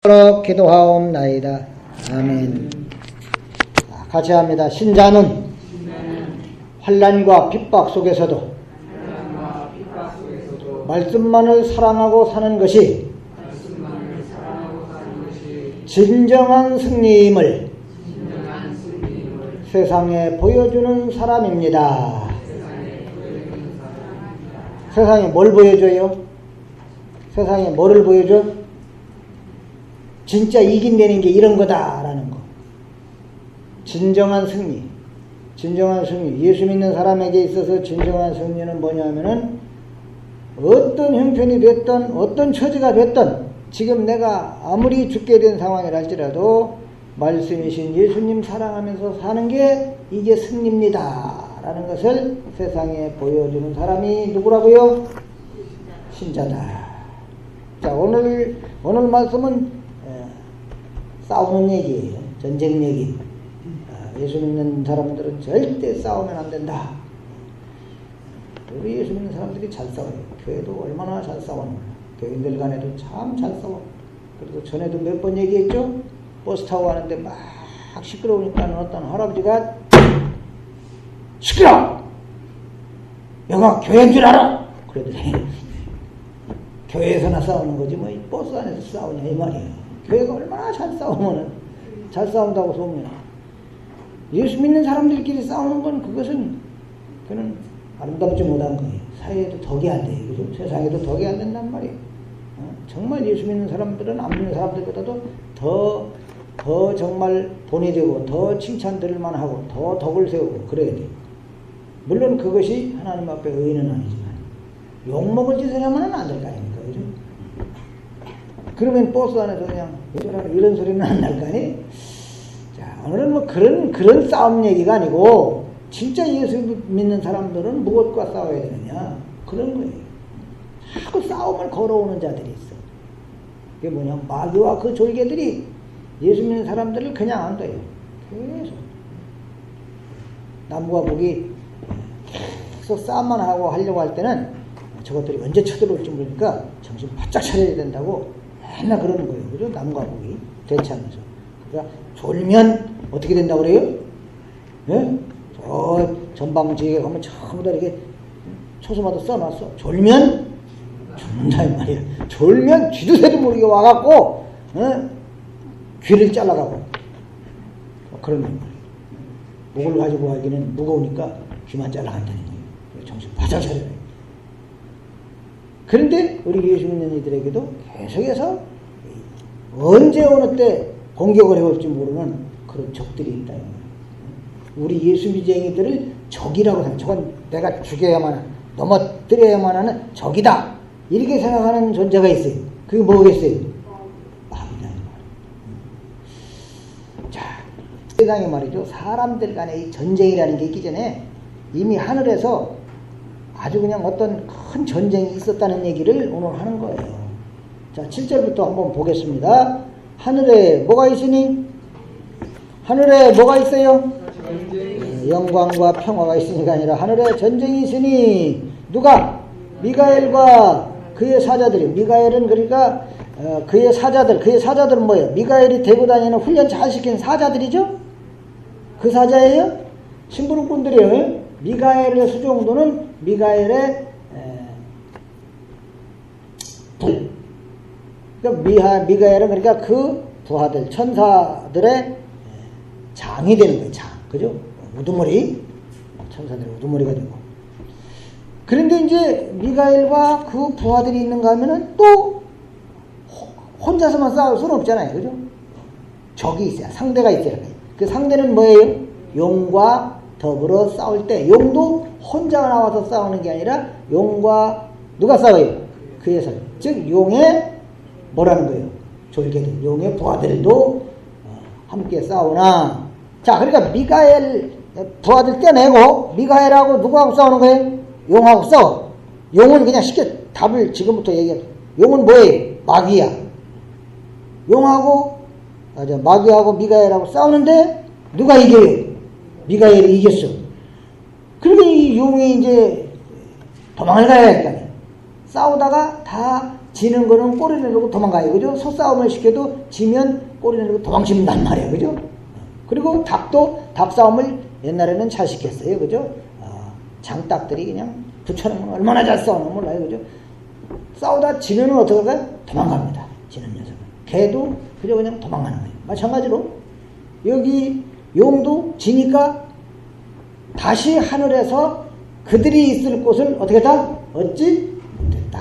기도하옵나이다. 아멘. 같이 합니다. 신자는 환난과 핍박 속에서도 말씀만을 사랑하고 사는 것이 진정한 승리임을 세상에 보여주는 사람입니다. 세상에 뭘 보여줘요? 세상에 뭐를 보여줘? 진짜 이긴다는 게 이런 거다라는 거. 진정한 승리. 진정한 승리. 예수 믿는 사람에게 있어서 진정한 승리는 뭐냐면은 어떤 형편이 됐든 어떤 처지가 됐든 지금 내가 아무리 죽게 된 상황이라 할지라도 말씀이신 예수님 사랑하면서 사는 게 이게 승리입니다 라는 것을 세상에 보여주는 사람이 누구라고요? 신자다. 자, 오늘 말씀은 싸우는 얘기예요. 전쟁 얘기. 예수 믿는 사람들은 절대 싸우면 안 된다. 우리 예수 믿는 사람들이 잘 싸워요. 교회도 얼마나 잘 싸워요. 교인들 간에도 참 잘 싸워. 그래도 전에도 몇 번 얘기했죠? 버스 타고 가는데 막 시끄러우니까 어떤 할아버지가 시끄러워! 여가 교회인 줄 알아! 그러더니 교회에서나 싸우는 거지 뭐 버스 안에서 싸우냐 이 말이에요. 교회가 얼마나 잘 싸우면은 잘 싸운다고 소문이나. 예수 믿는 사람들끼리 싸우는 건 그것은 아름답지 못한 거예요. 사회에도 덕이 안 돼요. 그죠? 세상에도 덕이 안 된단 말이에요. 정말 예수 믿는 사람들은 안 믿는 사람들보다도 더 정말 본이 되고 더 칭찬 들을 만하고 더 덕을 세우고 그래야 돼요. 물론 그것이 하나님 앞에 의는 아니지만 욕먹을 짓을 하면 안 될 거 아닙니까? 그죠? 그러면 버스 안에서 그냥 이런 소리는 안 날 거 아니? 자, 오늘은 뭐 그런 싸움 얘기가 아니고 진짜 예수 믿는 사람들은 무엇과 싸워야 되느냐? 그런 거예요. 자꾸 싸움을 걸어오는 자들이 있어. 그게 뭐냐? 마귀와 그 졸개들이 예수 믿는 사람들을 그냥 안 둬요. 계속. 남과 북이 계속 싸움만 하고 하려고 할 때는 저것들이 언제 쳐들어올지 모르니까 정신 바짝 차려야 된다고 맨날 그러는 거예요. 그죠? 남과 북이 대치하면서. 그러니까 졸면 어떻게 된다고 그래요? 예? 저 전방지에 가면 전부 다 이렇게 초소마다 써놨어. 졸면 죽는다 이 말이야. 졸면 쥐도 새도 모르게 와갖고 귀를 잘라가고 그런 말이야. 목을 가지고 가기는 무거우니까 귀만 잘라간다는 거예요. 정신 바짝 차려야 돼. 그런데 우리 예수 믿는 이들에게도 계속해서 언제 어느 때 공격을 해올지 모르는 그런 적들이 있다. 우리 예수 믿쟁이들을 적이라고 생각해. 저건 내가 죽여야만, 넘어뜨려야만 하는 적이다. 이렇게 생각하는 존재가 있어요. 그게 뭐겠어요? 마귀다. 자, 세상에 말이죠. 사람들 간의 이 전쟁이라는 게 있기 전에 이미 하늘에서 아주 그냥 어떤 큰 전쟁이 있었다는 얘기를 오늘 하는 거예요. 자, 7절부터 한번 보겠습니다. 하늘에 뭐가 있으니? 하늘에 뭐가 있어요? 영광과 평화가 있으니가 아니라 하늘에 전쟁이 있으니 누가? 미가엘과 그의 사자들이. 미가엘은 그러니까 그의 사자들은 뭐예요? 미가엘이 대고 다니는 훈련 잘 시킨 사자들이죠? 그 사자예요? 심부름꾼들이에요. 미가엘의 수종도는 미가엘의 그러니까 미가엘은 그러니까 그 부하들, 천사들의 장이 되는 거예요. 장. 그죠? 우두머리. 천사들의 우두머리가 되고. 그런데 이제 미가엘과 그 부하들이 있는가 하면은 또 혼자서만 싸울 수는 없잖아요. 그죠? 적이 있어야, 상대가 있어야 돼요. 그 상대는 뭐예요? 용과 더불어 싸울 때 용도 혼자 나와서 싸우는 게 아니라 용과 누가 싸워요? 그의 설. 즉 용의 뭐라는 거예요? 졸개들, 용의 부하들도 함께 싸우나. 자, 그러니까 미가엘 부하들 떼내고 미가엘하고 누구하고 싸우는 거예요? 용하고 싸워. 용은 그냥 쉽게 답을 지금부터 얘기해. 용은 뭐예요? 마귀야. 용하고 마귀하고 미가엘하고 싸우는데 누가 이겨요? 미가엘이 이겼어. 그러면 이 용이 이제 도망을 가야 할거 아니에요. 싸우다가 다 지는 거는 꼬리 내리고 도망가요. 그죠? 소싸움을 시켜도 지면 꼬리 내리고 도망친단 말이에요. 그죠? 그리고 닭도 닭싸움을 옛날에는 잘 시켰어요. 그죠? 장닭들이 그냥 붙여놓으면 얼마나 잘 싸우나 몰라요. 그죠? 싸우다 지면은 어떻게 할까요? 도망갑니다. 지는 녀석은. 개도 그저 그냥 도망가는 거예요. 마찬가지로 여기 용도 지니까 다시 하늘에서 그들이 있을 곳을 어떻게 했다? 얻지 못했다.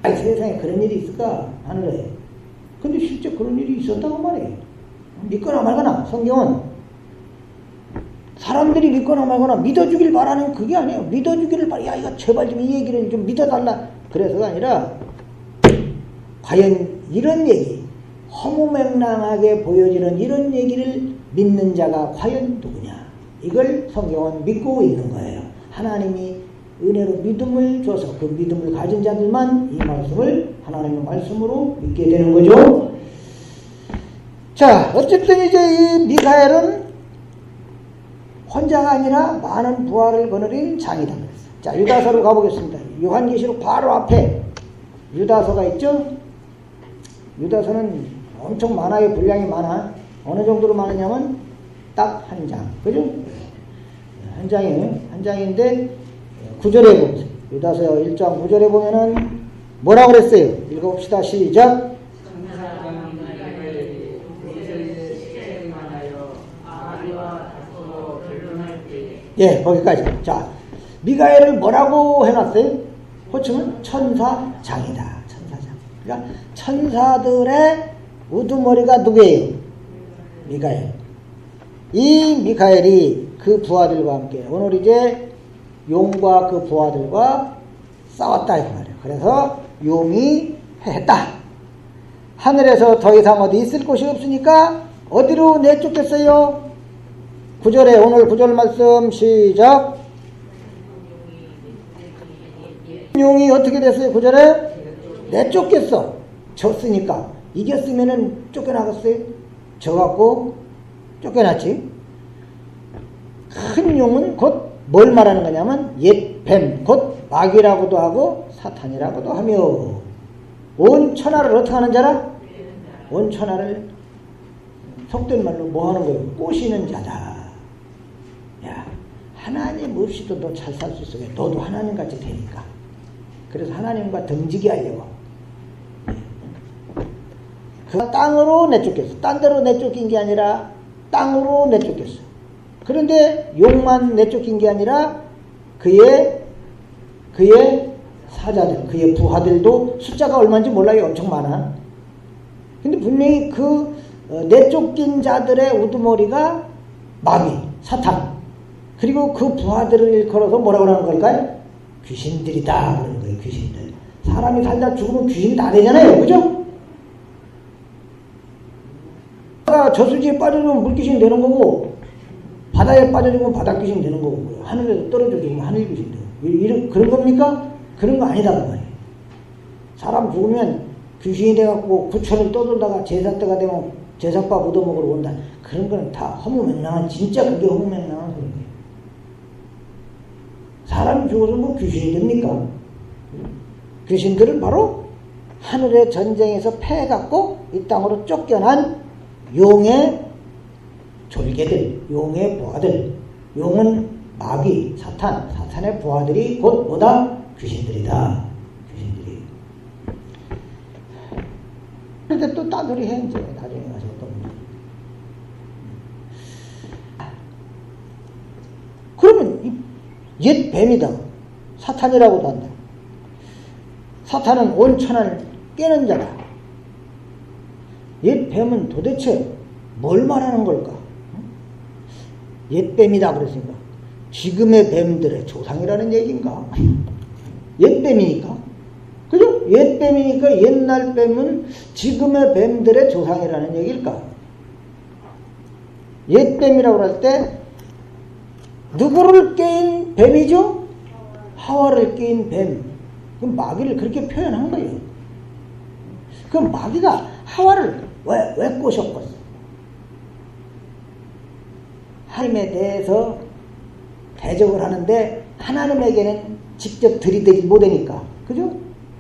아니, 세상에 그런 일이 있을까? 하늘에. 근데 실제 그런 일이 있었다고 말이에요. 믿거나 말거나 성경은 사람들이 믿거나 말거나 믿어주길 바라는 그게 아니에요. 믿어주기를 바라. 야, 이거 제발 좀 이 얘기를 좀 믿어달라. 그래서가 아니라 과연 이런 얘기, 허무맹랑하게 보여지는 이런 얘기를 믿는 자가 과연 누구냐? 이걸 성경은 믿고 있는 거예요. 하나님이 은혜로 믿음을 줘서 그 믿음을 가진 자들만 이 말씀을 하나님의 말씀으로 믿게 되는 거죠. 자, 어쨌든 이제 이 미가엘은 혼자가 아니라 많은 부하를 거느린 장이다. 자, 유다서로 가보겠습니다. 요한계시록 바로 앞에 유다서가 있죠. 유다서는 엄청 많아요. 분량이 많아. 어느 정도로 많으냐면 딱 한 장. 그죠? 한 장이에요. 한 장인데 9절에 보세요. 유다서 1장 9절에 보면은 뭐라고 그랬어요? 읽어봅시다. 시작. 예, 거기까지. 자, 미가엘을 뭐라고 해놨어요? 호칭은 천사장이다. 천사장. 그러니까 천사들의 우두머리가 누구예요? 미가엘. 이 미가엘이 그 부하들과 함께 오늘 이제 용과 그 부하들과 싸웠다 이 말이에요. 그래서 용이 패했다. 하늘에서 더 이상 어디 있을 곳이 없으니까 어디로 내쫓겠어요? 9절에 오늘 9절 말씀 시작. 용이 어떻게 됐어요? 9절에 내쫓겠어. 졌으니까. 이겼으면은 쫓겨나갔어요? 져갖고 쫓겨났지. 큰 용은 곧 뭘 말하는 거냐면 옛 뱀, 곧 마귀라고도 하고 사탄이라고도 하며 온 천하를 어떻게 하는 자라? 온 천하를 속된 말로 뭐 하는 거예요? 꼬시는 자다. 야, 하나님 없이도 너 잘 살 수 있어. 너도 하나님같이 되니까. 그래서 하나님과 등지게 하려고. 그 땅으로 내쫓겠어. 딴 데로 내쫓긴 게 아니라 땅으로 내쫓겠어. 그런데 용만 내쫓긴 게 아니라 그의 사자들, 그의 부하들도 숫자가 얼마인지 몰라요. 엄청 많아. 근데 분명히 그 내쫓긴 자들의 우두머리가 마귀, 사탄. 그리고 그 부하들을 일컬어서 뭐라고 하는 걸까요? 귀신들이다. 그러는 거예요. 귀신들. 사람이 살다 죽으면 귀신이 다 되잖아요. 그죠? 저수지에 빠져주면 물귀신 되는 거고 바다에 빠져주면 바다귀신 되는 거고 하늘에서 떨어져 죽으면 하늘귀신 되고 그런 겁니까? 그런 거 아니다 그 말이에요. 사람 죽으면 귀신이 돼갖고 부천을 떠돌다가 제사 때가 되면 제사밥 얻어먹으러 온다. 그런 거는 다 허무맹랑한 진짜 그게 허무맹랑한 소리예요. 사람이 죽어서 뭐 귀신이 됩니까? 귀신들은 바로 하늘의 전쟁에서 패해갖고 이 땅으로 쫓겨난 용의 졸개들, 용의 부하들. 용은 마귀, 사탄의 부하들이 곧 뭐다? 귀신들이다. 귀신들이. 그런데 또 따돌이 해, 이제 나중에 가서 또. 그러면 옛 뱀이다. 사탄이라고도 한다. 사탄은 온 천하를 깨는 자다. 옛 뱀은 도대체 뭘 말하는 걸까? 옛 뱀이다 그랬으니까 지금의 뱀들의 조상이라는 얘기인가? 옛 뱀이니까. 그죠? 옛 뱀이니까 옛날 뱀은 지금의 뱀들의 조상이라는 얘기일까? 옛 뱀이라고 할 때 누구를 깨인 뱀이죠? 하와를 깨인 뱀. 그럼 마귀를 그렇게 표현한 거예요. 그럼 마귀가 하와를 왜 꼬셨겠어? 하나님에 대해서 대적을 하는데 하나님에게는 직접 들이대지 못하니까. 그죠?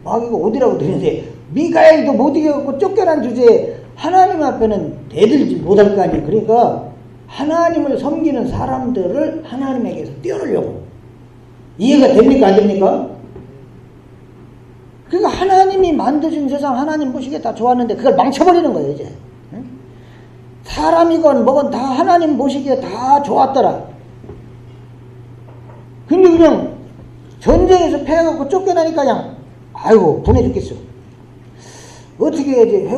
마귀가 어디라고 들이대. 미가엘도 못 이겨갖고 쫓겨난 주제에 하나님 앞에는 대들지 못할 거 아니에요. 그러니까 하나님을 섬기는 사람들을 하나님에게서 떼어내려고. 이해가 됩니까? 안 됩니까? 그러니까 하나님이 만드신 세상 하나님 보시기에 다 좋았는데 그걸 망쳐버리는 거예요, 이제. 사람이건 뭐건 다 하나님 보시기에 다 좋았더라. 근데 그냥 전쟁에서 패해갖고 쫓겨나니까 그냥 아이고 분해 죽겠어. 어떻게 해야지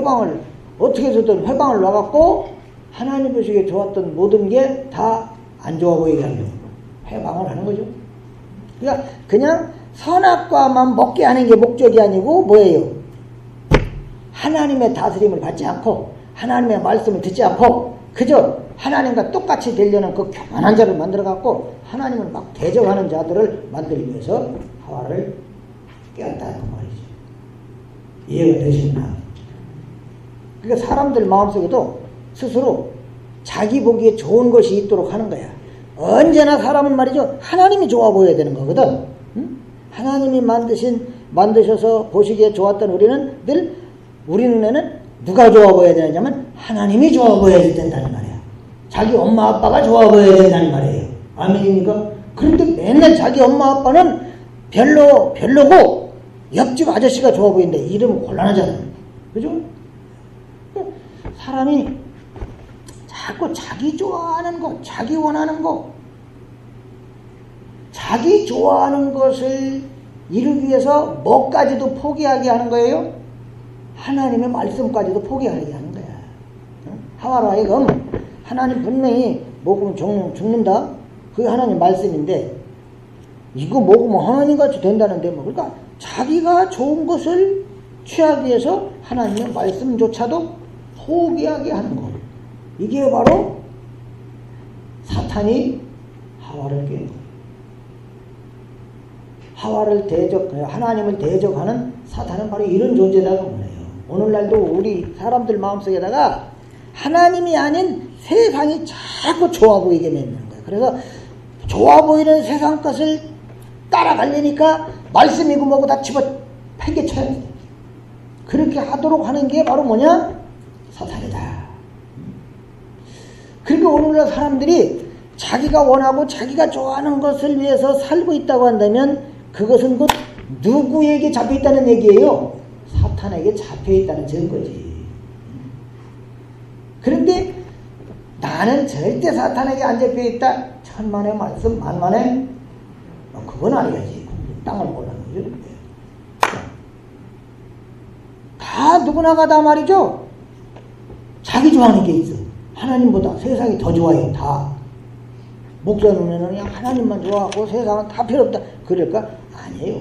어떻게 해서든 회방을 놔갖고 하나님 보시기에 좋았던 모든 게 다 안 좋아 보이게 하려고 회방을 하는 거죠. 그러니까 그냥 선악과만 먹게 하는 게 목적이 아니고 뭐예요? 하나님의 다스림을 받지 않고 하나님의 말씀을 듣지 않고 그저 하나님과 똑같이 되려는 그 교만한 자를 만들어갖고 하나님을 막 대적하는 자들을 만들기 위해서 하와를 깨웠다는 말이죠. 이해가 되시나? 그러니까 사람들 마음속에도 스스로 자기 보기에 좋은 것이 있도록 하는 거야. 언제나 사람은 말이죠. 하나님이 좋아 보여야 되는 거거든. 응? 하나님이 만드셔서 보시기에 좋았던 우리 눈에는 누가 좋아 보여야 되느냐면 하나님이 좋아 보여야 된다는 말이야. 자기 엄마 아빠가 좋아 보여야 된다는 말이에요. 아멘입니까? 그런데 맨날 자기 엄마 아빠는 별로고 옆집 아저씨가 좋아 보이는데 이러면 곤란하잖아. 그죠? 사람이 자꾸 자기 좋아하는 것, 자기 원하는 것, 자기 좋아하는 것을 이루기 위해서 뭐까지도 포기하게 하는 거예요? 하나님의 말씀까지도 포기하게 하는 거야. 하와로 하여금 하나님 분명히 먹으면 죽는다? 그게 하나님 말씀인데 이거 먹으면 하나님같이 된다는데 뭐 그러니까 자기가 좋은 것을 취하기 위해서 하나님의 말씀조차도 포기하게 하는 거. 이게 바로 사탄이 하와를 깬 거예요. 하나님을 대적하는 사탄은 바로 이런 존재다고 말해요. 오늘날도 우리 사람들 마음속에다가 하나님이 아닌 세상이 자꾸 좋아 보이게 만드는 거예요. 그래서 좋아 보이는 세상 것을 따라가려니까 말씀이고 뭐고 다 집어 팽개쳐야 돼. 그렇게 하도록 하는 게 바로 뭐냐? 사탄이다. 그러니까 오늘날 사람들이 자기가 원하고 자기가 좋아하는 것을 위해서 살고 있다고 한다면 그것은 곧 누구에게 잡혀있다는 얘기예요? 사탄에게 잡혀있다는 증거지. 그런데 나는 절대 사탄에게 안 잡혀있다. 천만의 말씀 만만의 그건 아니야지. 땅을 몰라는 거죠. 다 누구나가 다 말이죠. 자기 좋아하는 게 있어. 하나님보다 세상이 더 좋아요. 다. 목사 눈에는 그냥 하나님만 좋아하고 세상은 다 필요 없다. 그럴까? 아니에요.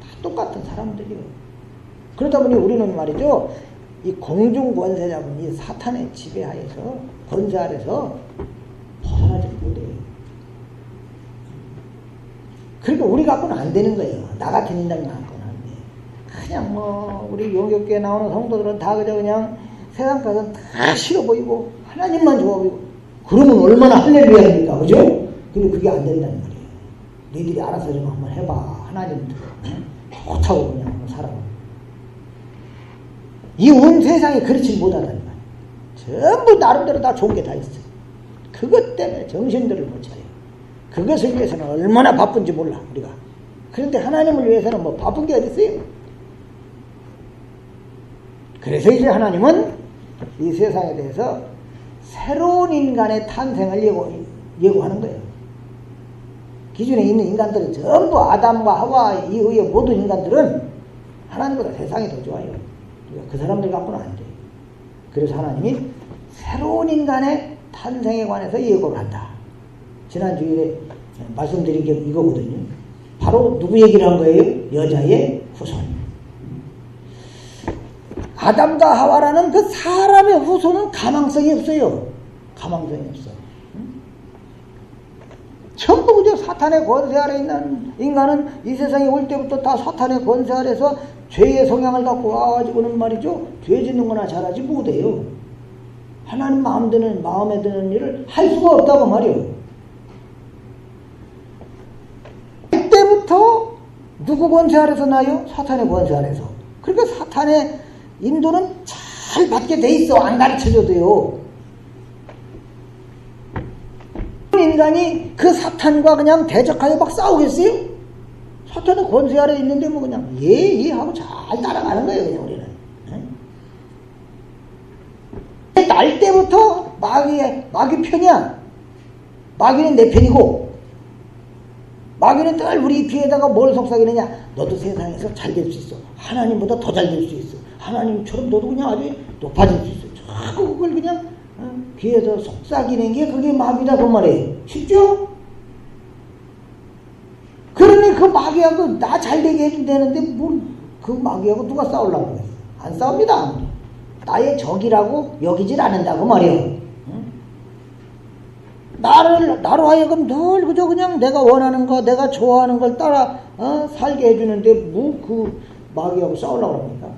다 똑같은 사람들이요. 그러다 보니 우리는 말이죠. 이 공중 권세자분, 이 사탄의 지배하에서, 권세 아래서 벗어나지 못해요. 그러니까 우리 갖고는 안 되는 거예요. 나 같은 인간이 갖고는 안 돼. 그냥 우리 용역교회 나오는 성도들은 다 그냥 세상 가서 다 싫어 보이고, 하나님만 좋아 보이고, 그러면 얼마나 할렐루야입니까? 그죠? 근데 그게 안 된다는 말이에요. 너희들이 알아서 좀 한번 해봐. 하나님 좋다고 그냥 살아. 이 온 세상이 그렇지 못하다는 말이에요. 전부 나름대로 다 좋은 게 다 있어요. 그것 때문에 정신들을 못 차려요. 그것을 위해서는 얼마나 바쁜지 몰라, 우리가. 그런데 하나님을 위해서는 뭐 바쁜 게 어디 있어요? 그래서 이제 하나님은 이 세상에 대해서 새로운 인간의 탄생을 예고하는 거예요. 기존에 있는 인간들은 전부 아담과 하와 이후의 모든 인간들은 하나님보다 세상이 더 좋아요. 그 사람들 갖고는 안 돼요. 그래서 하나님이 새로운 인간의 탄생에 관해서 예고를 한다. 지난 주일에 말씀드린 게 이거거든요. 바로 누구 얘기를 한 거예요? 여자의 후손. 아담과 하와라는 그 사람의 후손은 가망성이 없어요. 가망성이 없어. 전부 그저 사탄의 권세 아래 있는 인간은 이 세상에 올 때부터 다 사탄의 권세 아래서 죄의 성향을 갖고 와가지고는 말이죠. 죄 짓는 거나 잘하지 못해요. 하나님 마음에 드는 일을 할 수가 없다고 말이에요. 누구 권세 아래서 나요? 사탄의 권세 아래서. 그러니까 사탄의 인도는 잘 받게 돼 있어. 안 가르쳐줘도요. 인간이 그 사탄과 그냥 대적하여 막 싸우겠어요? 사탄의 권세 아래 있는데 뭐 그냥 예 하고 잘 따라가는 거예요. 그냥 우리는. 날 때부터 마귀 편이야. 마귀는 내 편이고, 마귀는 늘 우리 귀에다가 뭘 속삭이느냐? 너도 세상에서 잘 될 수 있어. 하나님보다 더 잘 될 수 있어. 하나님처럼 너도 그냥 아주 높아질 수 있어. 자꾸 그걸 그냥 귀에서 속삭이는 게 그게 마귀다 그 말이에요. 쉽죠? 그러니 그 마귀하고 나 잘되게 해준다는데 뭘 그 마귀하고 누가 싸우려고 그랬어? 안 싸웁니다. 아무도. 나의 적이라고 여기질 않는다고 말이에요. 나로 하여금 늘 그저 그냥 내가 원하는 거, 내가 좋아하는 걸 따라 살게 해주는데 뭐 그 마귀하고 싸우려고 합니까?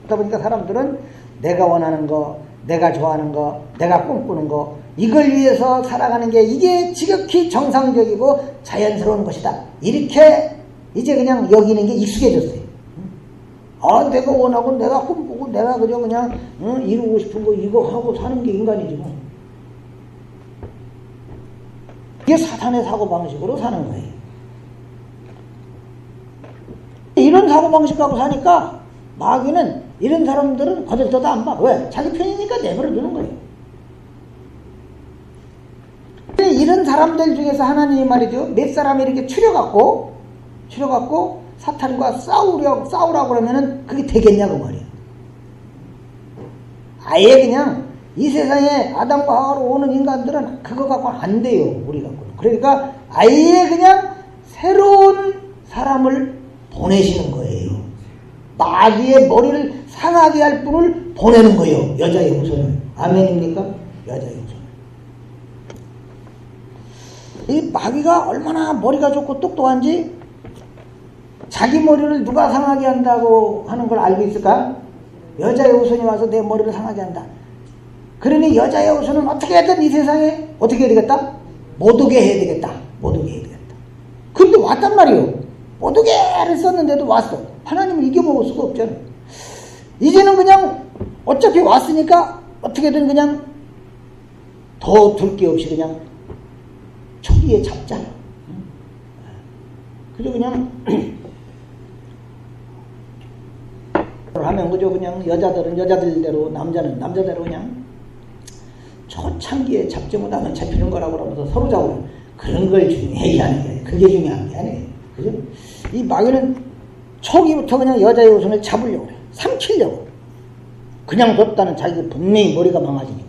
그러다 보니까 사람들은 내가 원하는 거, 내가 좋아하는 거, 내가 꿈꾸는 거, 이걸 위해서 살아가는 게 이게 지극히 정상적이고 자연스러운 것이다. 이렇게 이제 그냥 여기는 게 익숙해졌어요. 내가 원하고 내가 꿈꾸고 내가 그냥 이루고 싶은 거 이거 하고 사는 게 인간이지 뭐. 이게 사탄의 사고방식으로 사는 거예요. 이런 사고방식하고 사니까 마귀는 이런 사람들은 거들떠도 안 봐. 왜? 자기 편이니까 내버려두는 거예요. 이런 사람들 중에서 하나님이 말이죠. 몇 사람이 이렇게 추려갖고 사탄과 싸우라고 그러면은 그게 되겠냐고 말이에요. 아예 그냥 이 세상에 아담과 하와로 오는 인간들은 그거 갖고는 안 돼요. 우리 갖고는. 그러니까 아예 그냥 새로운 사람을 보내시는 거예요. 마귀의 머리를 상하게 할 분을 보내는 거예요. 여자의 후손을. 아멘입니까? 여자의 후손을. 이 마귀가 얼마나 머리가 좋고 똑똑한지 자기 머리를 누가 상하게 한다고 하는 걸 알고 있을까? 여자의 후손이 와서 내 머리를 상하게 한다. 그러니 여자의 후손은 어떻게 하든 이 세상에 어떻게 해야 되겠다? 못 오게 해야 되겠다. 못 오게 해야 되겠다. 근데 왔단 말이요. 못 오게를 썼는데도 왔어. 하나님을 이겨먹을 수가 없잖아. 이제는 그냥 어차피 왔으니까 어떻게든 그냥 더 둘 게 없이 그냥 초기에 잡자. 그래서 그냥 하면 그저 그냥 여자들은 여자들대로 남자는 남자대로 그냥 초창기에 잡지 못하면 잡히는 거라고 그러면서 서로 잡으려 그런 걸 중요해야 게 그게 중요한 게 아니에요. 그죠? 이 마귀는 초기부터 그냥 여자의 후손을 잡으려고 그래. 삼키려고. 그냥 뒀다는 자기가 분명히 머리가 망가지니까.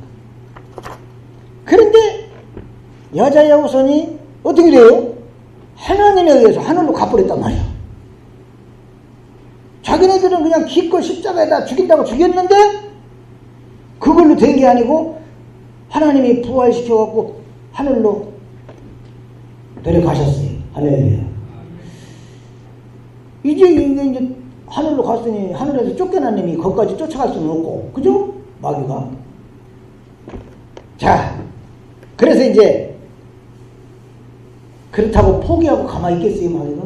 그런데 여자의 후손이 어떻게 돼요? 하나님에 의해서 하늘로 가버렸단 말이야. 자기네들은 그냥 기껏 십자가에다 죽인다고 죽였는데 그걸로 된 게 아니고 하나님이 부활시켜갖고 하늘로 내려가셨어요. 할렐루야. 이제 하늘로 갔으니 하늘에서 쫓겨난 놈이 거기까지 쫓아갈 수는 없고, 그죠? 마귀가. 자, 그래서 이제 그렇다고 포기하고 가만히 있겠어요, 마귀가?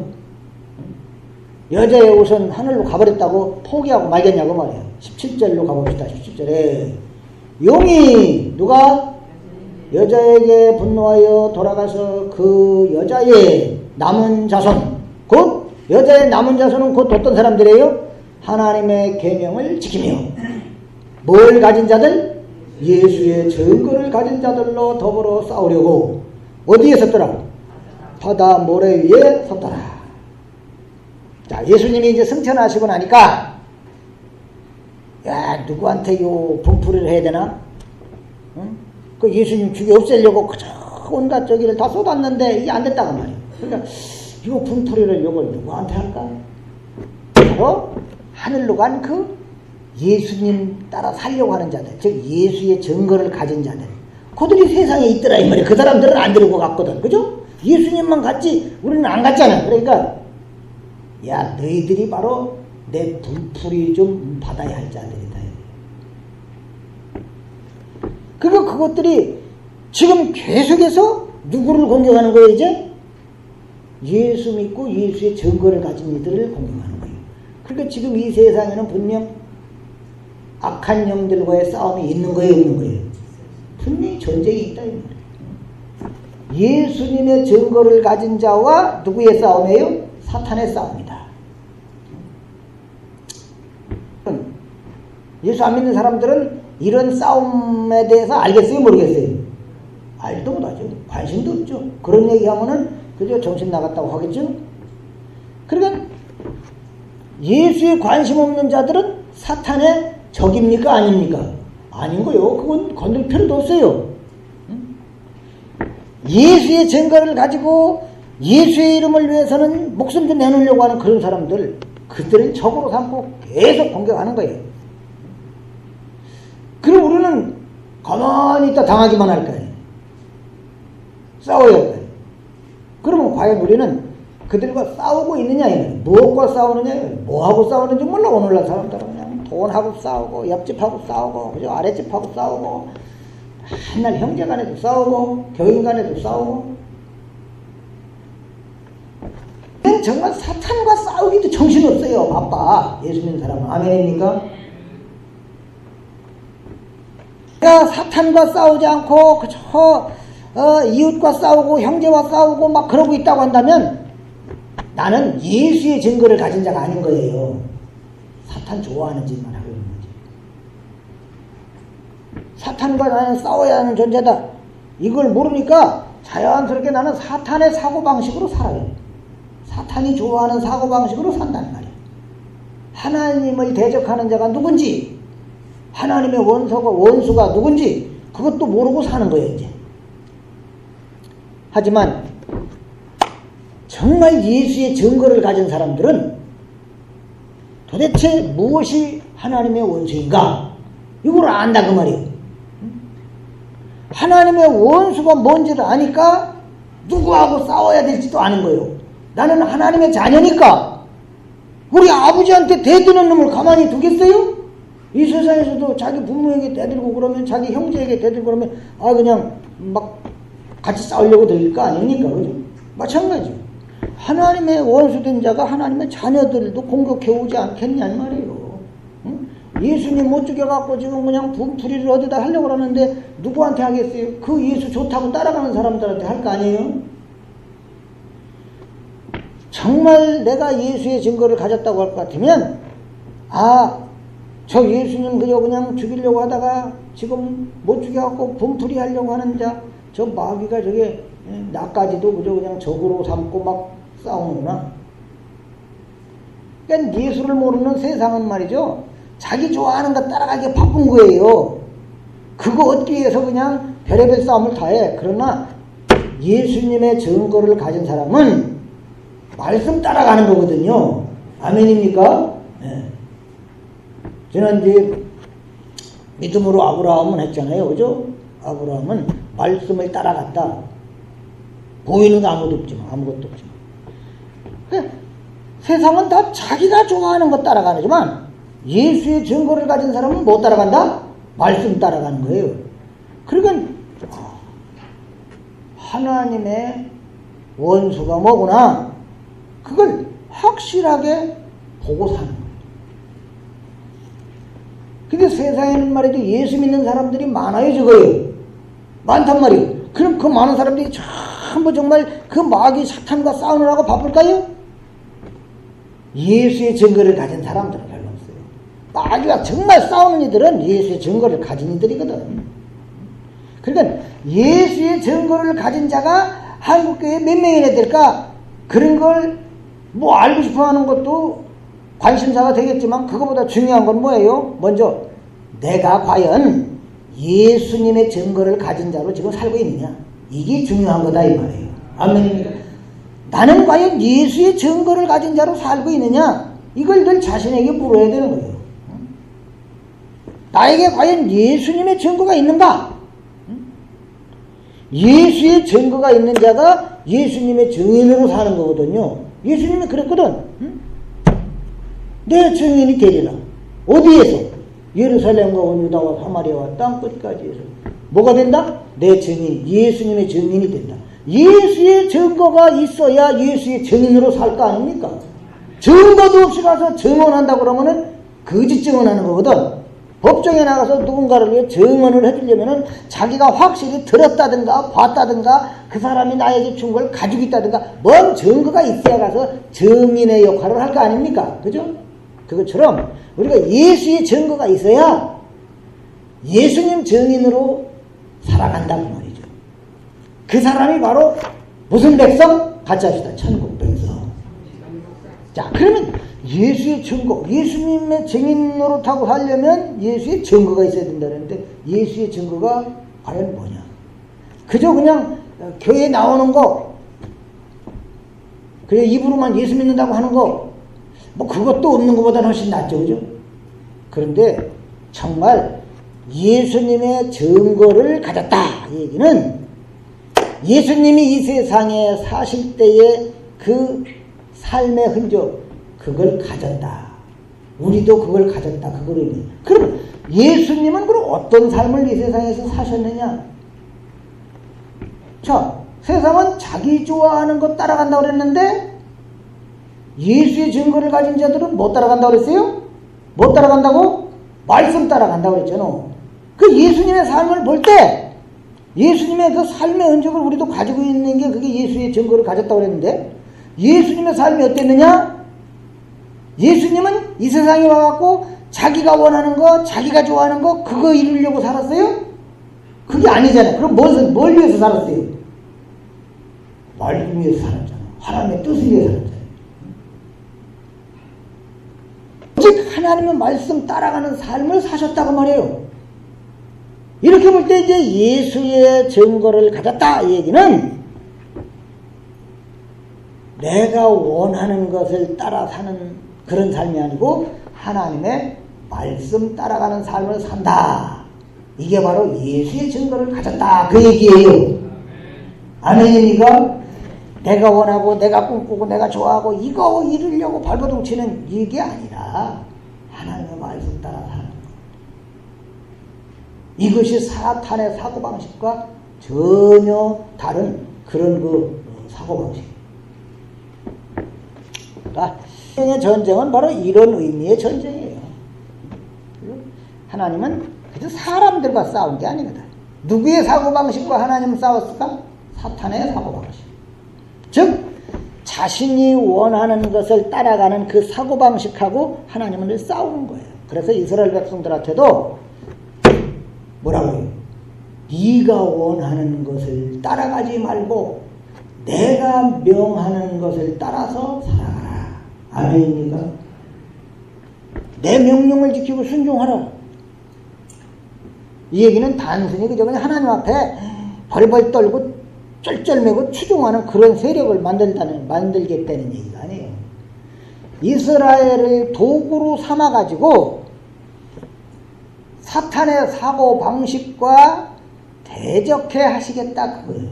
여자의 우선 하늘로 가버렸다고 포기하고 말겠냐고 말이에요. 17절로 가봅시다. 17절에 용이 누가 여자에게 분노하여 돌아가서 그 여자의 남은 자손, 곧 여자의 남은 자손은 곧 어떤 사람들이에요? 하나님의 계명을 지키며 뭘 가진 자들? 예수의 증거를 가진 자들로 더불어 싸우려고 어디에 섰더라? 바다 모래 위에 섰더라. 자, 예수님이 이제 승천하시고 나니까 야, 누구한테 요 분풀이를 해야 되나? 응? 그 예수님 죽여 없애려고 그저 온갖 저기를 다 쏟았는데 이게 안 됐다고 말이에요. 그러니까 요 분풀이를 요걸 누구한테 할까? 바로 하늘로 간 그 예수님 따라 살려고 하는 자들, 즉 예수의 증거를 가진 자들, 그들이 세상에 있더라 이 말이에요. 그 사람들은 안 데리고 갔거든, 그죠? 예수님만 갔지 우리는 안 갔잖아. 그러니까 야, 너희들이 바로 내 분풀이 좀 받아야 할 자들이다. 그것들이 지금 계속해서 누구를 공격하는 거예요, 이제? 예수 믿고 예수의 증거를 가진 이들을 공경하는 거예요. 그러니까 지금 이 세상에는 분명 악한 영들과의 싸움이 있는 거예요, 없는 거예요? 분명히 전쟁이 있다 이 말이에요. 예수님의 증거를 가진 자와 누구의 싸움이에요? 사탄의 싸움이다. 예수 안 믿는 사람들은 이런 싸움에 대해서 알겠어요? 모르겠어요? 알지도 못하죠. 관심도 없죠. 그런 얘기하면은 그저 정신 나갔다고 하겠죠? 그러니까 예수에 관심 없는 자들은 사탄의 적입니까? 아닙니까? 아닌 거요. 그건 건들 필요도 없어요. 예수의 증거를 가지고 예수의 이름을 위해서는 목숨도 내놓으려고 하는 그런 사람들, 그들을 적으로 삼고 계속 공격하는 거예요. 그럼 우리는 가만히 있다 당하기만 할 거예요. 싸워야 할 거예요. 그러면 과연 우리는 그들과 싸우고 있느냐, 무엇과 싸우느냐, 뭐하고 싸우는지 몰라. 오늘날 사람들은 그냥 돈하고 싸우고, 옆집하고 싸우고, 그죠? 아랫집하고 싸우고, 맨날 형제 간에도 싸우고, 교인 간에도 싸우고. 정말 사탄과 싸우기도 정신없어요. 바빠. 예수 믿는 사람은. 아멘입니까? 내가 사탄과 싸우지 않고 그저 이웃과 싸우고 형제와 싸우고 막 그러고 있다고 한다면 나는 예수의 증거를 가진 자가 아닌 거예요. 사탄 좋아하는 짓만 하고 있는 거지. 사탄과 나는 싸워야 하는 존재다. 이걸 모르니까 자연스럽게 나는 사탄의 사고방식으로 살아요. 사탄이 좋아하는 사고방식으로 산단 말이에요. 하나님을 대적하는 자가 누군지, 하나님의 원수가 누군지 그것도 모르고 사는 거예요. 이제. 하지만 정말 예수의 증거를 가진 사람들은 도대체 무엇이 하나님의 원수인가? 이걸 안다 그 말이에요. 하나님의 원수가 뭔지를 아니까 누구하고 싸워야 될지도 아는 거예요. 나는 하나님의 자녀니까 우리 아버지한테 대드는 놈을 가만히 두겠어요? 이 세상에서도 자기 부모에게 대들고 그러면, 자기 형제에게 대들고 그러면 그냥 막 같이 싸우려고 들릴 거 아닙니까? 그죠? 마찬가지죠. 하나님의 원수된 자가 하나님의 자녀들도 공격해오지 않겠냐는 말이에요. 응? 예수님 못 죽여갖고 지금 그냥 분풀이를 어디다 하려고 하는데 누구한테 하겠어요? 그 예수 좋다고 따라가는 사람들한테 할 거 아니에요? 정말 내가 예수의 증거를 가졌다고 할 것 같으면 저 예수님 그냥 죽이려고 하다가 지금 못 죽여갖고 분풀이 하려고 하는 자, 저 마귀가 저게 나까지도 그냥 적으로 삼고 막 싸우는구나. 그러니까 예수를 모르는 세상은 말이죠, 자기 좋아하는 거 따라가기에 바쁜 거예요. 그거 얻기 위해서 그냥 별의별 싸움을 다 해. 그러나 예수님의 증거를 가진 사람은 말씀 따라가는 거거든요. 아멘입니까? 네. 지난주에 믿음으로 아브라함은 했잖아요. 그죠? 아브라함은 말씀을 따라갔다. 보이는 거 아무것도 없지만. 그러니까 세상은 다 자기가 좋아하는 거 따라가지만 예수의 증거를 가진 사람은 못 따라간다? 말씀 따라가는 거예요. 그러니까 하나님의 원수가 뭐구나, 그걸 확실하게 보고 사는 거예요. 근데 세상에는 말이죠, 예수 믿는 사람들이 많아요, 저거요. 많단 말이에요. 그럼 그 많은 사람들이 전부 정말 그 마귀 사탄과 싸우느라고 바쁠까요? 예수의 증거를 가진 사람들은 별로 없어요. 마귀가 정말 싸우는 이들은 예수의 증거를 가진 이들이거든. 그러니까 예수의 증거를 가진 자가 한국교회에 몇 명이나 될까? 그런 걸 뭐 알고 싶어 하는 것도 관심사가 되겠지만 그거보다 중요한 건 뭐예요? 먼저 내가 과연 예수님의 증거를 가진 자로 지금 살고 있느냐, 이게 중요한 거다 이 말이에요. 아멘입니까? 나는 과연 예수의 증거를 가진 자로 살고 있느냐, 이걸 늘 자신에게 물어야 되는 거예요. 나에게 과연 예수님의 증거가 있는가? 예수의 증거가 있는 자가 예수님의 증인으로 사는 거거든요. 예수님이 그랬거든. 내 증인이 되리라. 어디에서? 예루살렘과 온 유다와 사마리아와 땅끝까지 해서 뭐가 된다? 내 증인, 예수님의 증인이 된다. 예수의 증거가 있어야 예수의 증인으로 살 거 아닙니까? 증거도 없이 가서 증언한다고 그러면은 거짓 증언하는 거거든. 법정에 나가서 누군가를 위해 증언을 해주려면은 자기가 확실히 들었다든가 봤다든가 그 사람이 나에게 준 걸 가지고 있다든가 뭔 증거가 있어야 가서 증인의 역할을 할 거 아닙니까? 그죠? 그것처럼 우리가 예수의 증거가 있어야 예수님 증인으로 살아간다고 말이죠. 그 사람이 바로 무슨 백성? 가짜시다. 천국 백성. 자, 그러면 예수의 증거, 예수님의 증인 노릇하고 하려면 예수의 증거가 있어야 된다는데 예수의 증거가 과연 뭐냐? 그저 그냥 교회에 나오는 거, 그래 입으로만 예수 믿는다고 하는 거, 뭐 그것도 없는 것보다는 훨씬 낫죠, 그죠? 그런데 정말 예수님의 증거를 가졌다. 이 얘기는 예수님이 이 세상에 사실 때의 그 삶의 흔적, 그걸 가졌다. 우리도 그걸 가졌다. 그걸 의미. 그럼 예수님은 그럼 어떤 삶을 이 세상에서 사셨느냐? 자, 세상은 자기 좋아하는 것 따라간다고 그랬는데 예수의 증거를 가진 자들은 뭐 따라간다고 그랬어요? 뭐 따라간다고? 말씀 따라간다고 그랬잖아. 그 예수님의 삶을 볼 때 예수님의 그 삶의 흔적을 우리도 가지고 있는 게 그게 예수의 증거를 가졌다고 그랬는데 예수님의 삶이 어땠느냐? 예수님은 이 세상에 와갖고 자기가 원하는 거, 자기가 좋아하는 거 그거 이루려고 살았어요? 그게 아니잖아요. 그럼 뭘 위해서 살았어요? 말씀 위해서 살았잖아. 하나님의 뜻을 위해서 살았잖아요. 즉 하나님의 말씀 따라가는 삶을 사셨다고 말해요. 이렇게 볼 때 이제 예수의 증거를 가졌다 이 얘기는 내가 원하는 것을 따라 사는 그런 삶이 아니고 하나님의 말씀 따라가는 삶을 산다. 이게 바로 예수의 증거를 가졌다 그 얘기예요. 아멘입니까? 내가 원하고 내가 꿈꾸고 내가 좋아하고 이거 이루려고 발버둥 치는 이게 아니라 하나님의 말씀 따라 사는 것. 이것이 사탄의 사고방식과 전혀 다른 그런 그 사고방식. 그러니까 전쟁은 바로 이런 의미의 전쟁이에요. 하나님은 그저 사람들과 싸운 게 아니거든. 누구의 사고방식과 하나님은 싸웠을까? 사탄의 사고방식. 즉 자신이 원하는 것을 따라가는 그 사고방식하고 하나님은 늘 싸우는 거예요. 그래서 이스라엘 백성들한테도 뭐라고 해요? 네가 원하는 것을 따라가지 말고 내가 명하는 것을 따라서 살아가라. 아멘입니까? 내 명령을 지키고 순종하라. 이 얘기는 단순히 그저 그냥 하나님 앞에 벌벌 떨고 쩔쩔매고 추종하는 그런 세력을 만들겠다는 얘기가 아니에요. 이스라엘을 도구로 삼아가지고 사탄의 사고 방식과 대적해 하시겠다 그거예요.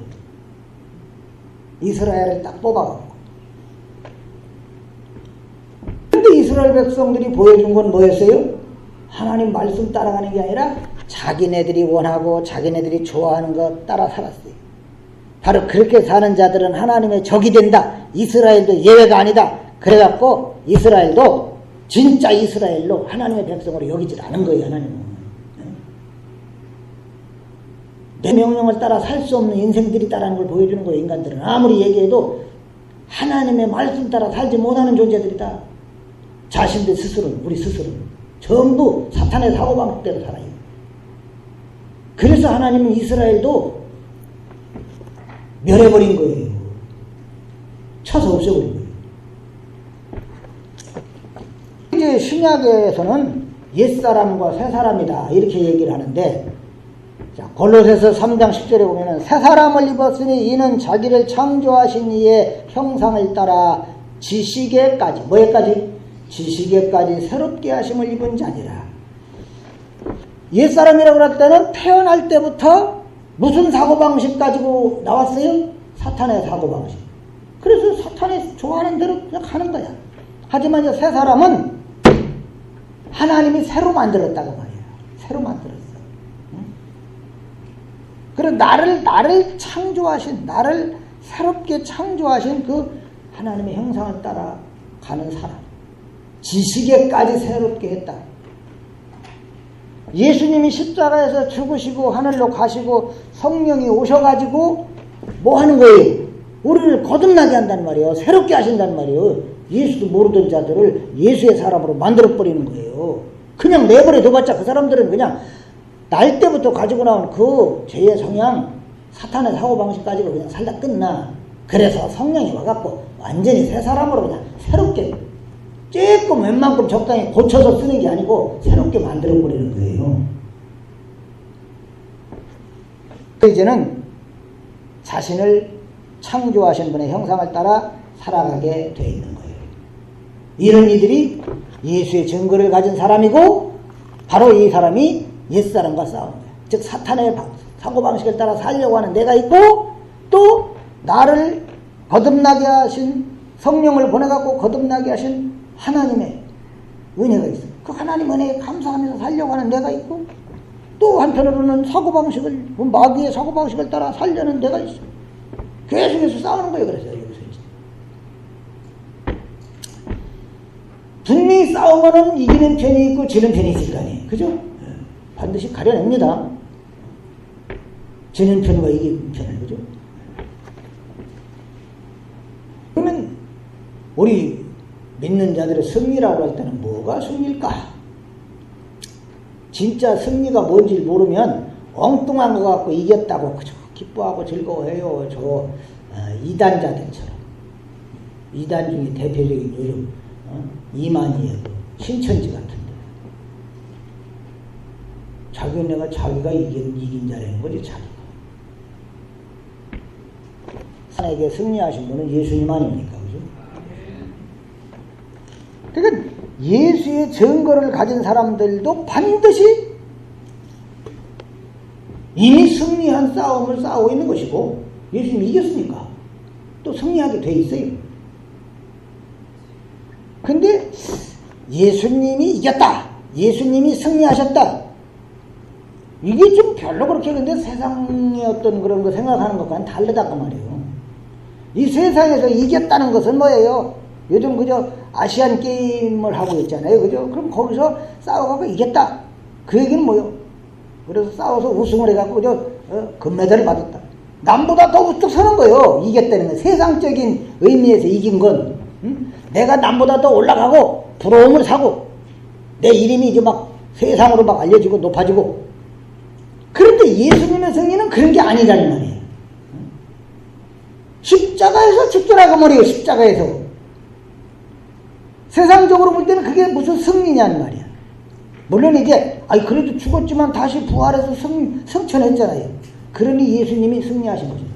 이스라엘을 딱 뽑아갖고. 근데 이스라엘 백성들이 보여준 건 뭐였어요? 하나님 말씀 따라가는 게 아니라 자기네들이 원하고 자기네들이 좋아하는 거 따라 살았어요. 바로 그렇게 사는 자들은 하나님의 적이 된다. 이스라엘도 예외가 아니다. 그래갖고 이스라엘도 진짜 이스라엘로 하나님의 백성으로 여기질 않은 거예요. 하나님은. 내 명령을 따라 살 수 없는 인생들이다라는 걸 보여주는 거예요. 인간들은 아무리 얘기해도 하나님의 말씀 따라 살지 못하는 존재들이다. 자신들 스스로는, 우리 스스로는 전부 사탄의 사고방식대로 살아요. 그래서 하나님은 이스라엘도 멸해버린 거예요. 쳐서 없애버린 거예요. 이제 신약에서는 옛사람과 새사람이다 이렇게 얘기를 하는데, 자, 골로새서 3장 10절에 보면은 새사람을 입었으니 이는 자기를 창조하신 이의 형상을 따라 지식에까지, 뭐에까지? 지식에까지 새롭게 하심을 입은 자니라. 옛사람이라고 할 때는 태어날 때부터 무슨 사고방식 가지고 나왔어요? 사탄의 사고방식. 그래서 사탄이 좋아하는 대로 그냥 가는 거야. 하지만 이제 새 사람은 하나님이 새로 만들었다고 말이야. 새로 만들었어. 응? 그래서 나를 창조하신, 나를 새롭게 창조하신 그 하나님의 형상을 따라 가는 사람. 지식에까지 새롭게 했다. 예수님이 십자가에서 죽으시고 하늘로 가시고 성령이 오셔가지고 뭐 하는 거예요? 우리를 거듭나게 한단 말이에요. 새롭게 하신단 말이에요. 예수도 모르던 자들을 예수의 사람으로 만들어버리는 거예요. 그냥 내버려 둬봤자 그 사람들은 그냥 날 때부터 가지고 나온 그 죄의 성향, 사탄의 사고방식 가지고 그냥 살다 끝나. 그래서 성령이 와갖고 완전히 새 사람으로 그냥 새롭게 조금 웬만큼 적당히 고쳐서 쓰는 게 아니고 새롭게 만들어버리는 거예요. 이제는 자신을 창조하신 분의 형상을 따라 살아가게 되어 있는 거예요. 이런 이들이 예수의 증거를 가진 사람이고 바로 이 사람이 옛사람과 싸우는 거예요. 즉 사탄의 사고방식을 따라 살려고 하는 내가 있고 또 나를 거듭나게 하신 성령을 보내갖고 거듭나게 하신 하나님의 은혜가 있어요. 그 하나님 은혜에 감사하면서 살려고 하는 내가 있고 또 한편으로는 사고방식을 마귀의 사고방식을 따라 살려는 내가 있어요. 계속해서 싸우는 거예요. 그래서 여기서 이제 분명히 싸우면은 이기는 편이 있고 지는 편이 있을 거 아니에요. 그죠? 반드시 가려냅니다. 지는 편과 이기는 편을. 그죠? 그러면 우리 믿는 자들의 승리라고 할 때는 뭐가 승리일까? 진짜 승리가 뭔지 모르면 엉뚱한 거 갖고 이겼다고 그저 기뻐하고 즐거워해요. 저 이단자들처럼. 이단 중에 대표적인 요즘 이만희의 신천지 같은데 자기가 이긴 자라는 거지. 자기가 사에게 승리하신 분은 예수님 아닙니까? 그죠? 그러니까 예수의 증거를 가진 사람들도 반드시 이미 승리한 싸움을 싸우고 있는 것이고 예수님이 이겼으니까 또 승리하게 돼 있어요. 근데 예수님이 이겼다, 예수님이 승리하셨다, 이게 좀 별로 그렇게 근데 세상의 어떤 그런 거 생각하는 것과는 다르다 그 말이에요. 이 세상에서 이겼다는 것은 뭐예요? 요즘 그저 아시안 게임을 하고 있잖아요. 그죠? 그럼 거기서 싸워갖고 이겼다. 그 얘기는 뭐요? 그래서 싸워서 우승을 해갖고 그저 금메달을 받았다. 남보다 더 우뚝 서는 거예요. 이겼다는 건. 세상적인 의미에서 이긴 건 내가 남보다 더 올라가고 부러움을 사고 내 이름이 이제 막 세상으로 막 알려지고 높아지고. 그런데 예수님의 승리는 그런 게 아니라는 말이에요. 십자가에서 죽더라고 말이에요. 십자가에서. 세상적으로 볼 때는 그게 무슨 승리냐는 말이야. 물론 이제 그래도 죽었지만 다시 부활해서 승천했잖아요. 그러니 예수님이 승리하신 거죠.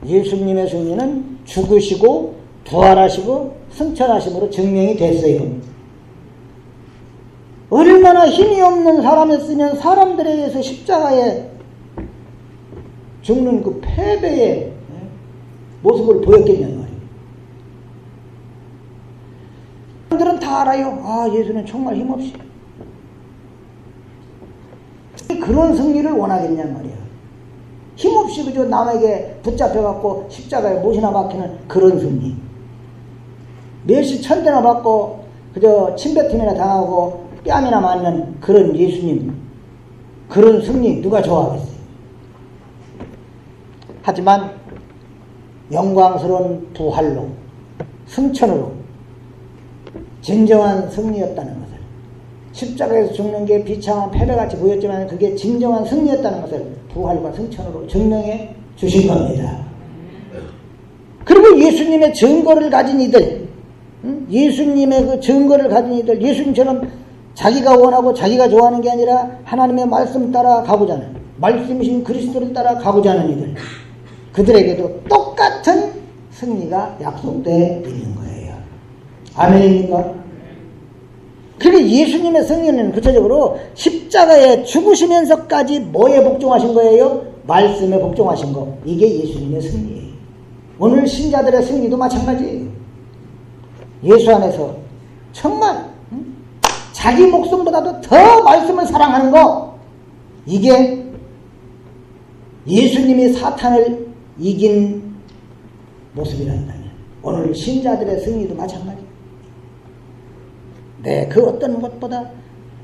예수님의 승리는 죽으시고 부활하시고 승천하심으로 증명이 됐어요. 얼마나 힘이 없는 사람이었으면 사람들에 의해서 십자가에 죽는 그 패배의 모습을 보였겠냐는 말이에요. 사람들은 다 알아요. 예수는 정말 힘없이. 그런 승리를 원하겠냐는 말이야. 힘없이 그저 남에게 붙잡혀갖고 십자가에 못이나 박히는 그런 승리. 몇시 천대나 받고 그저 침뱉음이나 당하고 뺨이나 맞는 그런 예수님. 그런 승리 누가 좋아하겠어요? 하지만 영광스러운 부활로 승천으로 진정한 승리였다는 것을, 십자가에서 죽는 게 비참한 패배같이 보였지만 그게 진정한 승리였다는 것을 부활과 승천으로 증명해 주신 겁니다. 그리고 예수님의 증거를 가진 이들, 예수님의 그 증거를 가진 이들, 예수님처럼 자기가 원하고 자기가 좋아하는 게 아니라 하나님의 말씀 따라 가고자 하는, 말씀이신 그리스도를 따라 가고자 하는 이들, 그들에게도 똑같은 승리가 약속되어 있는 거예요. 아멘입니까? 그리고 예수님의 승리는 구체적으로 십자가에 죽으시면서까지 뭐에 복종하신 거예요? 말씀에 복종하신 거. 이게 예수님의 승리예요. 오늘 신자들의 승리도 마찬가지예요. 예수 안에서 정말 자기 목숨보다도 더 말씀을 사랑하는 거, 이게 예수님이 사탄을 이긴 모습이란다면 오늘 신자들의 승리도 마찬가지입니다. 네, 그 어떤 것보다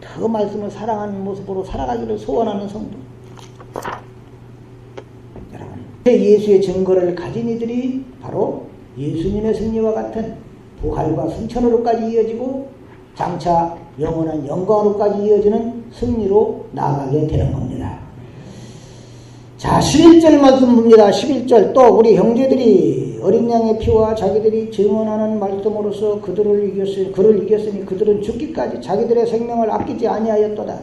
더 말씀을 사랑하는 모습으로 살아가기를 소원하는 성도 여러분, 예수의 증거를 가진 이들이 바로 예수님의 승리와 같은 부활과 승천으로까지 이어지고 장차 영원한 영광으로까지 이어지는 승리로 나아가게 되는 겁니다. 자, 11절 말씀 봅니다. 11절 또 우리 형제들이 어린 양의 피와 자기들이 증언하는 말씀으로서 그를 이겼으니 그들은 죽기까지 자기들의 생명을 아끼지 아니하였도다.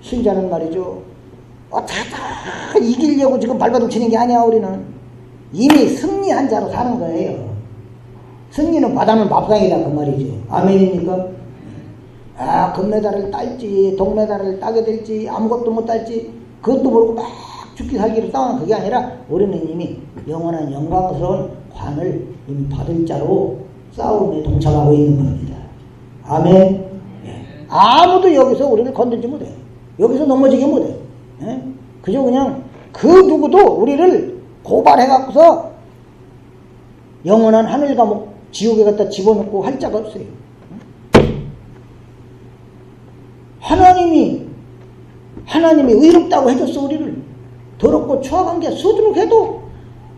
신자는 말이죠. 다 이기려고 지금 발버둥 치는 게 아니야. 우리는 이미 승리한 자로 사는 거예요. 승리는 받아면 밥상이다 그 말이죠. 아멘입니까? 금메달을 딸지 동메달을 따게 될지 아무것도 못 딸지 그것도 모르고 막 죽기 살기로 싸우는 그게 아니라 우리는 이미 영원한 영광스러운 관을 이미 받을 자로 싸움에 동참하고 있는 겁니다. 아멘. 예. 아무도 여기서 우리를 건들지 못해. 여기서 넘어지게 못해. 예? 그저 그냥 그 누구도 우리를 고발해갖고서 영원한 하늘 감옥 지옥에 갖다 집어넣고 할 자가 없어요. 하나님이 의롭다고 해줬어. 우리를 더럽고 추악한 게 수두룩해도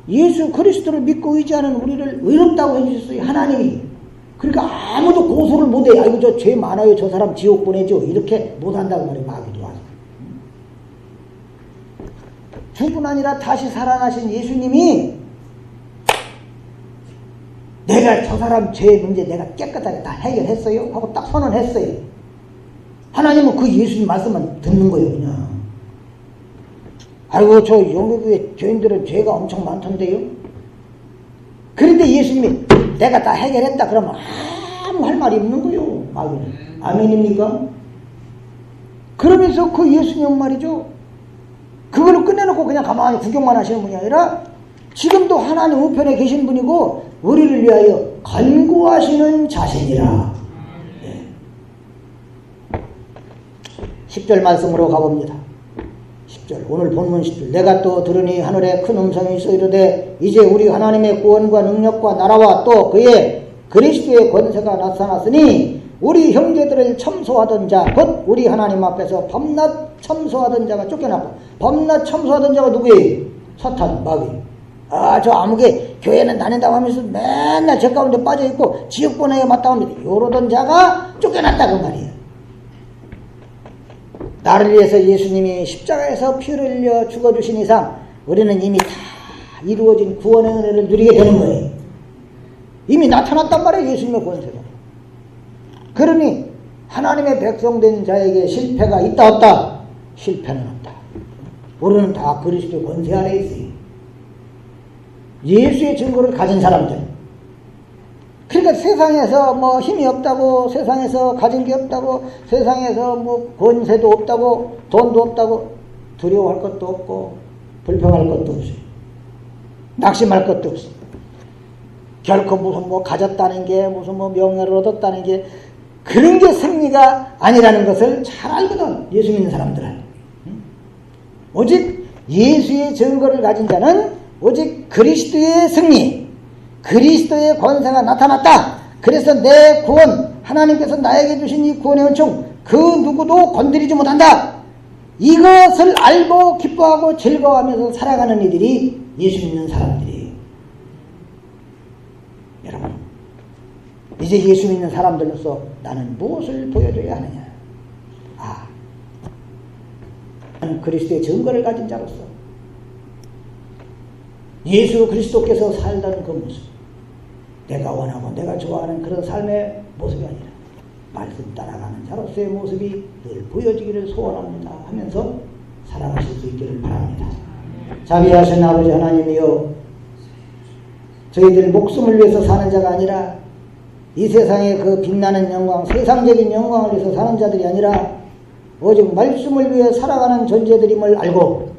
예수 그리스도를 믿고 의지하는 우리를 의롭다고 해주셨어요. 하나님이. 그러니까 아무도 고소를 못해. 아이고 저 죄 많아요. 저 사람 지옥 보내죠. 이렇게 못한다고 말해. 마귀도 와서. 죽은 아니라 다시 살아나신 예수님이 내가 저 사람 죄 문제 내가 깨끗하게 다 해결했어요 하고 딱 선언했어요. 하나님은 그 예수님 말씀만 듣는 거예요. 그냥 아이고 저 영국의 죄인들은 죄가 엄청 많던데요. 그런데 예수님이 내가 다 해결했다 그러면 아무 할 말이 없는 거예요. 마귀는. 아멘입니까? 그러면서 그 예수님 말이죠, 그거를 끝내놓고 그냥 가만히 구경만 하시는 분이 아니라 지금도 하나님 우편에 계신 분이고 우리를 위하여 간구하시는 자신이라. 10절 말씀으로 가봅니다. 10절 오늘 본문 10절 내가 또 들으니 하늘에 큰 음성이 있어 이르되 이제 우리 하나님의 구원과 능력과 나라와 또 그의 그리스도의 권세가 나타났으니 우리 형제들을 첨소하던 자 곧 우리 하나님 앞에서 밤낮 첨소하던 자가 쫓겨나고 밤낮 첨소하던 자가 누구예요? 사탄 마귀. 저 아무개 교회는 다닌다고 하면서 맨날 죄 가운데 빠져있고 지옥 보내에 맞다합니다. 요러던 자가 쫓겨났다 그 말이에요. 나를 위해서 예수님이 십자가에서 피를 흘려 죽어주신 이상 우리는 이미 다 이루어진 구원의 은혜를 누리게 되는 거예요. 이미 나타났단 말이에요. 예수님의 권세가. 그러니 하나님의 백성된 자에게 실패가 있다 없다? 실패는 없다. 우리는 다 그리스도의 권세 아래 있어요. 예수의 증거를 가진 사람들. 그러니까 세상에서 뭐 힘이 없다고, 세상에서 가진 게 없다고, 세상에서 뭐 권세도 없다고, 돈도 없다고 두려워할 것도 없고 불평할 것도 없어요. 낙심할 것도 없어요. 결코 무슨 뭐 가졌다는 게 무슨 뭐 명예를 얻었다는 게 그런 게 승리가 아니라는 것을 잘 알거든. 예수 믿는 사람들은. 오직 예수의 증거를 가진 자는 오직 그리스도의 승리, 그리스도의 권세가 나타났다. 그래서 내 구원, 하나님께서 나에게 주신 이 구원의 은총 그 누구도 건드리지 못한다. 이것을 알고 기뻐하고 즐거워하면서 살아가는 이들이 예수 믿는 사람들이에요. 여러분, 이제 예수 믿는 사람들로서 나는 무엇을 보여줘야 하느냐? 나는 그리스도의 증거를 가진 자로서 예수 그리스도께서 살던 그 모습, 내가 원하고 내가 좋아하는 그런 삶의 모습이 아니라 말씀 따라가는 자로서의 모습이 늘 보여지기를 소원합니다 하면서 살아가실 수 있기를 바랍니다. 자비하신 아버지 하나님이여, 저희들 목숨을 위해서 사는 자가 아니라 이 세상의 그 빛나는 영광, 세상적인 영광을 위해서 사는 자들이 아니라 오직 말씀을 위해 살아가는 존재들임을 알고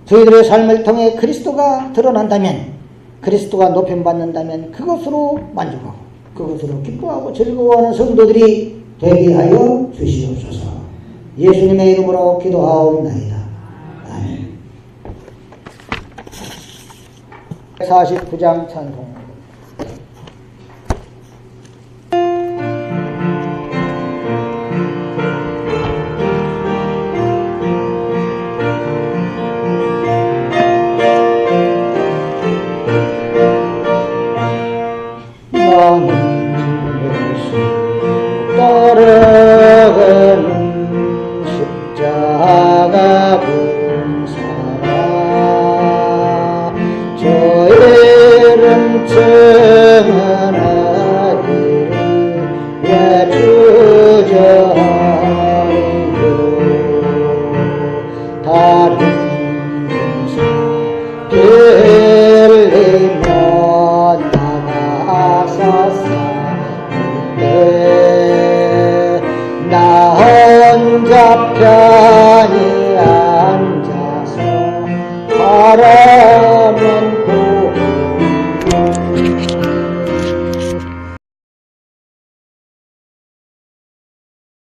저희들의 삶을 통해 그리스도가 드러난다면, 그리스도가 높임받는다면 그것으로 만족하고 그것으로 기뻐하고 즐거워하는 성도들이 되게 하여 주시옵소서. 예수님의 이름으로 기도하옵나이다. 아멘. 49장 찬송.